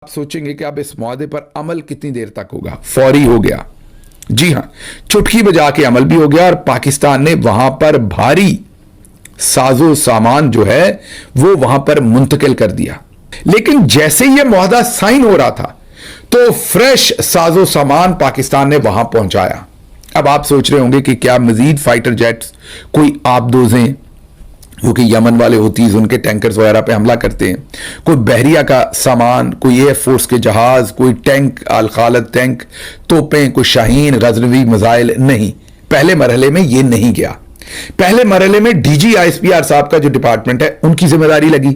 आप सोचेंगे कि अब इस मुआहदे पर अमल कितनी देर तक होगा। फौरी हो गया, जी हां, चुटकी बजा के अमल भी हो गया और पाकिस्तान ने वहां पर भारी साजो सामान जो है वो वहां पर मुंतकिल कर दिया। लेकिन जैसे यह मुआहदा साइन हो रहा था तो फ्रेश साजो सामान पाकिस्तान ने वहां पहुंचाया। अब आप सोच रहे होंगे कि क्या मजीद फाइटर जेट्स, कोई आबदोजें जो कि यमन वाले होतीज उनके टैंकर्स वगैरह पे हमला करते हैं, कोई बहरिया का सामान, कोई एयर फोर्स के जहाज, कोई टैंक, अल खालद टैंक, तोपें, कोई शाहीन गजनवी मिसाइल, नहीं, पहले मरहले में ये नहीं गया। पहले मरहले में DGISPR साहब का जो डिपार्टमेंट है उनकी जिम्मेदारी लगी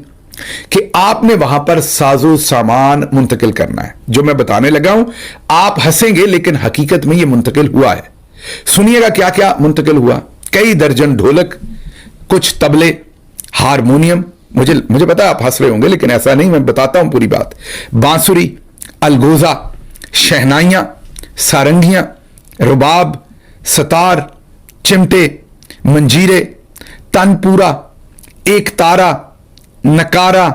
कि आपने वहां पर साजो सामान मुंतकिल करना है। जो मैं बताने लगा हूं आप हंसेंगे लेकिन हकीकत में यह मुंतकिल हुआ है। सुनिएगा क्या क्या मुंतकिल हुआ। कई दर्जन ढोलक, कुछ तबले, हारमोनियम, मुझे पता है आप हंस रहे होंगे लेकिन ऐसा नहीं, मैं बताता हूं पूरी बात। बांसुरी, अलगोजा, शहनाइयां, सारंगियां, रुबाब, सतार, चिमटे, मंजीरे, तनपूरा, एक तारा, नकारा,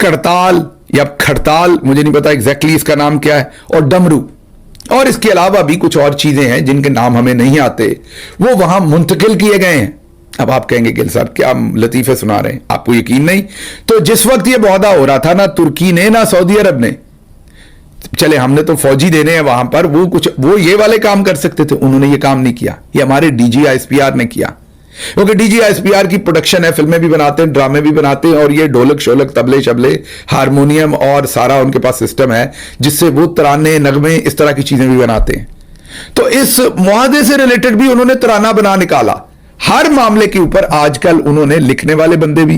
कड़ताल या खड़ताल, मुझे नहीं पता एग्जैक्टली इसका नाम क्या है, और डमरू। और इसके अलावा भी कुछ और चीजें हैं जिनके नाम हमें नहीं आते, वो वहां मुंतकिल किए गए हैं। अब आप कहेंगे गिल साहब क्या लतीफे सुना रहे हैं, आपको यकीन नहीं? तो जिस वक्त ये मुआहदा हो रहा था ना तुर्की ने ना सऊदी अरब ने, चले हमने तो फौजी देने हैं वहां पर, वो ये वाले काम कर सकते थे, उन्होंने ये काम नहीं किया। ये हमारे DGISPR ने किया, क्योंकि DGISPR की प्रोडक्शन है, फिल्में भी बनाते हैं, ड्रामे भी बनाते हैं, और ये ढोलक शोलक, तबले शबले, हारमोनियम और सारा उनके पास सिस्टम है जिससे वो तराने, नगमे, इस तरह की चीजें भी बनाते हैं। तो इस मुआहदे से रिलेटेड भी उन्होंने तराना बना निकाला। हर मामले के ऊपर आजकल उन्होंने लिखने वाले बंदे भी,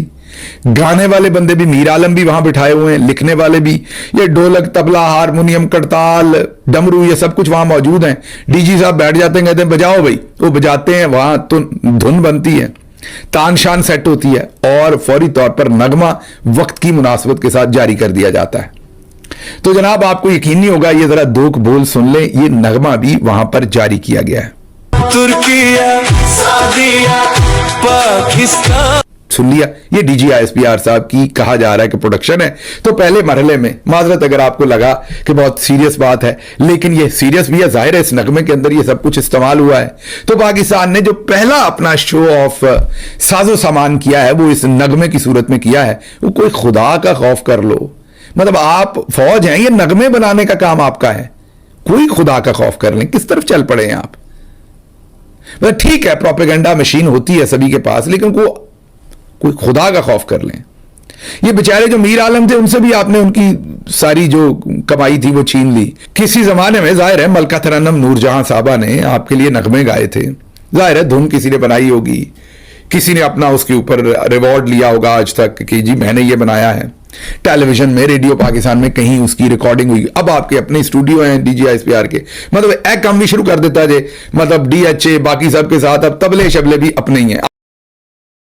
गाने वाले बंदे भी, मीर आलम भी वहां बिठाए हुए हैं, लिखने वाले भी, ये ढोलक, तबला, हारमोनियम, करताल, डमरू, ये सब कुछ वहां मौजूद हैं। DG साहब बैठ जाते हैं, कहते हैं बजाओ भाई, वो बजाते हैं, वहां तो धुन बनती है, तान शान सेट होती है और फौरी तौर पर नगमा वक्त की मुनासबत के साथ जारी कर दिया जाता है। तो जनाब आपको यकीन नहीं होगा, ये जरा दो बोल सुन ले, ये नगमा भी वहां पर जारी किया गया है। तुर्किया, सादिया, पाकिस्तान, सुन लिया, ये DGISPR साहब की कहा जा रहा है कि प्रोडक्शन है। तो पहले मरहले में माजरत अगर आपको लगा कि बहुत सीरियस बात है, लेकिन ये सीरियस भी है, जाहिर है इस नगमे के अंदर ये सब कुछ इस्तेमाल हुआ है। तो पाकिस्तान ने जो पहला अपना शो ऑफ साजो सामान किया है वो इस नगमे की सूरत में किया है। वो कोई खुदा का खौफ कर लो, मतलब आप फौज हैं, ये नगमे बनाने का काम आपका है, कोई खुदा का खौफ कर लें, किस तरफ चल पड़े हैं आप? मतलब ठीक है प्रोपेगेंडा मशीन होती है सभी के पास, लेकिन कोई खुदा का खौफ कर लें। ये बेचारे जो मीर आलम थे उनसे भी आपने उनकी सारी जो कमाई थी वो छीन ली। किसी जमाने में जाहिर है मलका तरन्नुम नूरजहां साहबा ने आपके लिए नगमे गाए थे, जाहिर है धुन किसी ने बनाई होगी, किसी ने अपना उसके ऊपर रिवॉर्ड लिया होगा आज तक कि जी मैंने ये बनाया है। टेलीविजन में, रेडियो पाकिस्तान में कहीं उसकी रिकॉर्डिंग हुई। अब आपके अपने स्टूडियो हैं DGISPR के, मतलब एक काम भी शुरू कर देता है, मतलब DHA बाकी सब के साथ अब तबले शबले भी अपने ही हैं।